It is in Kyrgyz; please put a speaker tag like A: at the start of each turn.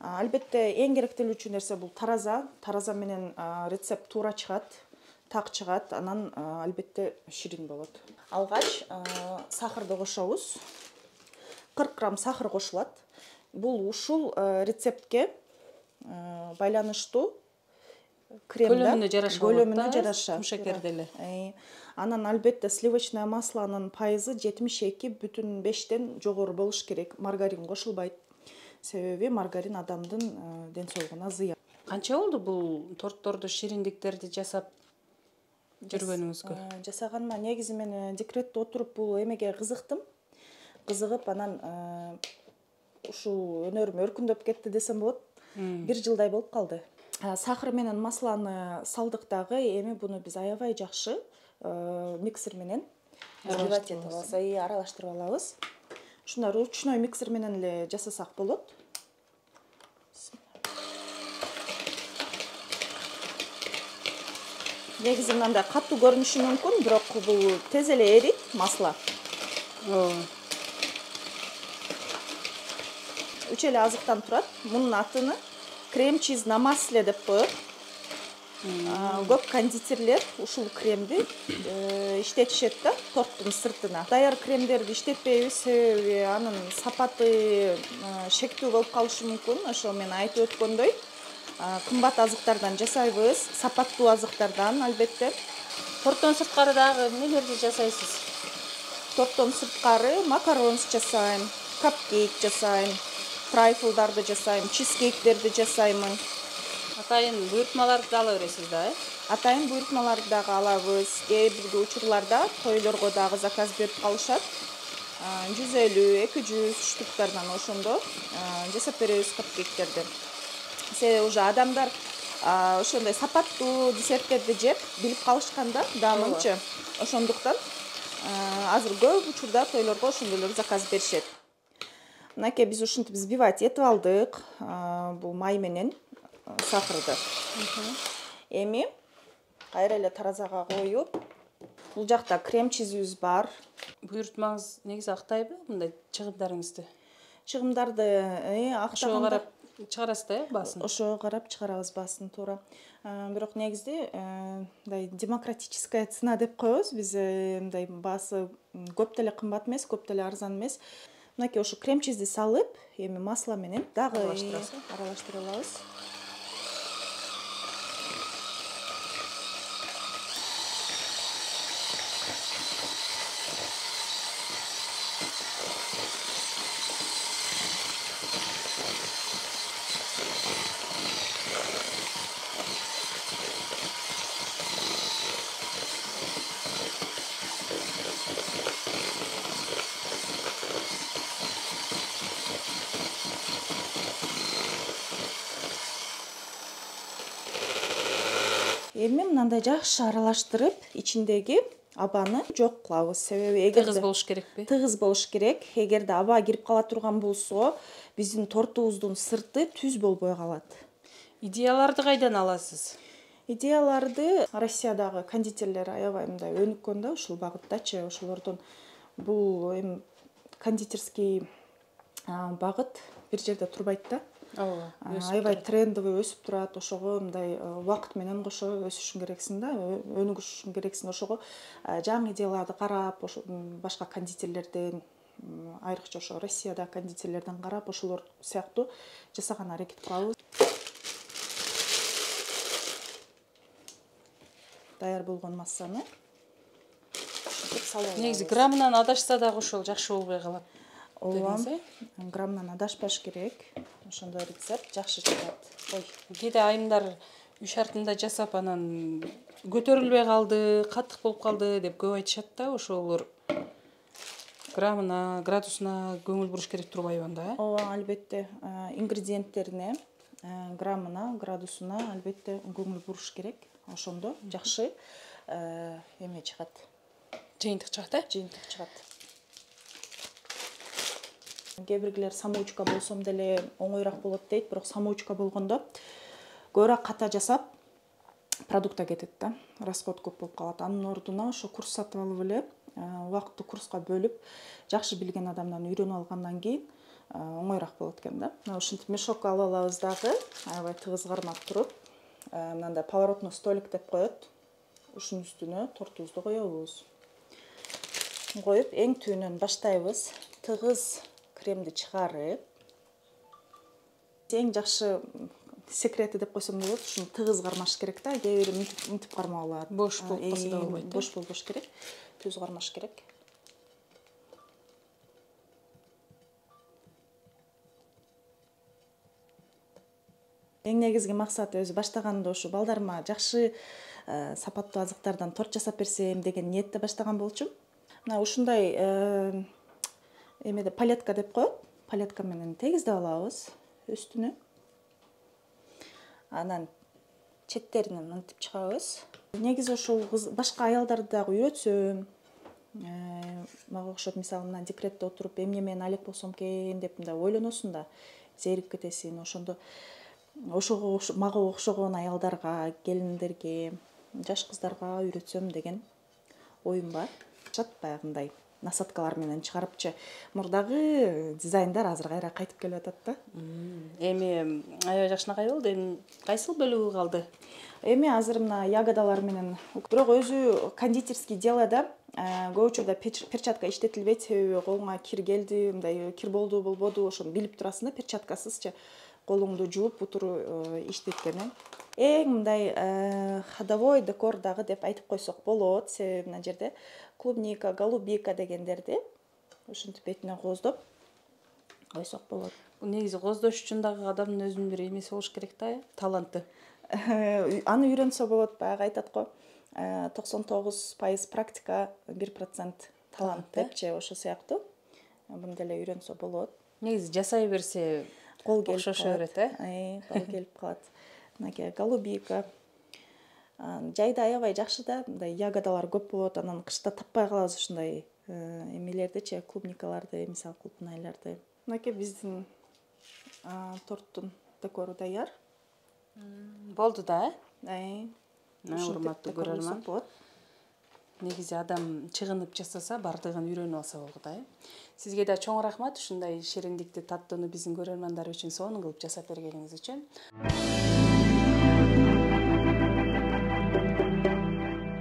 A: Албетте эң керектелүүчү нерсе бул тараза. Тараза менен рецепт туура чыгат, так чыгат, анан албетте ширин болот. Алгач сахарды кошобуз. 40 грамм сахар кошулат. Бул ушул рецептке байланыштуу крем да, көлөмүнө жараша.
B: Шекер деле.
A: Анан албетте сливочное маслонун пайызы 72,5тен жогору болуш керек. Маргарин кошулбайт. Себеби маргарин адамдын ден соолугуна зыян.
B: Канча болду бул тортторду, шириндиктерди жасап жүргөнүңүзгө?
A: Жасаганыма негизи мен декретте отуруп бул эмеге кызыктым. Кызыгып анан ушул өнөрүм өркүндөп кетти десем болот. 1 жылдай болуп калды. Сахар менен масланы салдык дагы, эми буну биз аябай жакшы миксер менен взбивать этип алабыз, аралаштырып алабыз. Ушундай ручной миксер менен эле жасасак болот. Негизи мындай катуу көрүнүшү мүмкүн, бирок бул тез эле эрийт масло. 3 эле азыктан турат. Мунун атын крем-чиз на масле деп коет. Көп кондитерлер ушул кремди иштетишет да торттун сыртына. Даяр кремдерди иштетпейбиз, себеби анын сапаты шектүү болуп калышы мүмкүн. Ошо мен айтып өткөндөй, кымбат азыктардан жасайбыз, сапаттуу азыктардан албетте.
B: Торттон сырткары дагы эмнелерди жасайсыз?
A: Торттон сырткары макарон жасайм, капкейк жасайм, трайфлдарды жасайм, чизкейктерди жасаймын.
B: Атайын буйртмаларды да ала бересиз да,
A: Атайын буйртмаларды дагы алабыз. Кээ бир учурларда тойлорго дагы заказ берип калышат. 150, 200 штуктардан ошондо жасап беребиз капкейктерди. Себеби уже адамдар ошондой сапаттуу десерттерди жеп билип калышканда даамынчы. Ошондуктан азыр көп учурда тойлорго ошондойлор заказ беришет. Мынакей биз ушинтип взбивать этип алдык. Бул май менен сахарды. Эми кайра эле таразага коюп, бул жакта крем-чизибиз бар.
B: Буйртмаңыз негизи актайбы мындай чыгымдарыңызды?
A: Чыгымдарды
B: Ошого карап чыгарасыз да, баасын?
A: Ошого карап чыгарабыз баасын, туура. Бирок негизде мындай демократическая цена деп коебуз. Биз мындай баасы көп деле кымбат эмес, көп деле арзан эмес. Мынакей ошо крем-чизди салып, эми масло менен дагы аралаштыра алабыз. Эми мындай жакшы аралаштырып, ичиндеги абаны жок кылабыз. Себеби
B: тыгыз болуш керекпи?
A: Тыгыз болуш керек. Эгерде аба кирип кала турган болсо, биздин тортубуздун сырты түз болбой калат.
B: Идеяларды кайдан аласыз?
A: Идеяларды Россиядагы кондитерлер аябай мындай өнүккөн да ушул багыттачы. Ошолордон бул эми кондитерский багыт бир жерде турбайт да. Аябай трендовый өсүп турат. Ошого мындай убакыт менен кошо өсүшүң керексиң да, өнүгүшүң керексиң. Ошого жаңы идеяларды карап, ошо башка кондитерлерден, айрыкча ошо Россияда кондитерлерден карап, ошолор сыяктуу жасаган аракет кылабыз. Даяр болгон массаны салып.
B: Негизи граммынан адашса дагы ошол жакшы болбой калат.
A: Ооба, граммдан адашпаш керек. Ошондой рецепт жакшы чыгат.
B: Кээде айымдар үй шартында жасап анан көтөрүлбөй калды, каттык болуп калды деп көп айтышат да, ошолор граммына, градусуна көңүл буруш керек турбайбы анда?
A: Ооба, албетте, ингредиенттерине, граммына, градусуна албетте көңүл буруш керек. Ошондо жакшы эме чыгат.
B: Жыйынтык чыгат,
A: Жыйынтык чыгат. Кээ биргилер самоучка болсом деле оңойраак болот дейт, бирок самоучка болгондо көбүрөөк ката жасап продукта кетет да, расход көп болуп калат. Анын ордуна ошо курс сатып алып эле, убакытты курска бөлүп, жакшы билген адамдан үйрөнүп алгандан кийин оңойраак болот экен да. Мына ушинтип мешок алып алабыз дагы, аябай тыгыз кармап туруп, мындай поворотный столик деп коет. Ушунун үстүнө тортубузду коебуз. Коюп, эң түбүнөн баштайбыз. Тыгыз кремди чыгарып, эң жакшы секрети деп койсом болот, ушуну тыгыз кармаш керек да. Кээ бири мынтип кармап алат.
B: Бош болуп калса да болбойт.
A: Бош болбош керек. Түз кармаш керек. Эң негизги максаты өзү баштаганда ушу балдарыма жакшы сапаттуу азыктардан торт жасап берсем деген ниетте баштаган болчумун. Мына ушундай эмеде палетка деп коет. Палетка менен тегиздеп алабыз үстүнө. Анан четтеринен мынтип чыгабыз. Негизи ушул башка аялдарды дагы үйрөтсөм, мага окшоп мисалы мына декретте отуруп эмне менен алек болсом экен деп мындай ойлоносуң да, зерип кетесиң. Ошондо ошого мага окшогон аялдарга, келиндерге, жаш кыздарга үйрөтсөм деген оюм бар. Баягындай насадкалар менен чыгарыпчы. Мурдагы дизайндар азыр кайра кайтып келип атат да.
B: Эми аябай жакшынакай болду. Эми кайсыл бөлүгү калды?
A: Эми азыр мына ягодалар менен, бирок өзү кондитерский делода көп учурда перчатка иштетилбейт, себеби колуңа кир келди, мындай кир болду, болбоду, ошону билип турасың да, перчаткасызчы колуңду жууп бутуру иштеткени. Эң мындай ходовой декор дагы деп айтып койсок болот, себеби мына жерде клубника, голубика дегендерди ушинтип бетине кооздоп койсок болот.
B: Бул негизи кооздош үчүн дагы адамдын өзүнүн бир эмеси болуш керек да, таланты.
A: Аны үйрөнсө болот, баягы айтат го. 99% практика, 1% талант депчи, ошо сыяктуу. Буну деле үйрөнсө болот.
B: Негизи жасай берсе
A: Кол келип
B: окшошо берет,
A: кол келип калат. Мынакей голубика. Жайда аябай жакшы да, мындай ягодалар көп болот, анан кышта таппай калабыз ушундай эмелердичи, клубникаларды, мисалы клубнайларды. Мынакей биздин торттун декору даяр.
B: Болду да,
A: Урматтуу
B: көрөрман. Негизи адам чыгынып жасаса, бардыгын үйрөнүп алса болду да. Сизге да чоң рахмат ушундай шериндикти, таттууну биздин көрөрмандар үчүн сонун кылып жасап бергениңиз үчүн.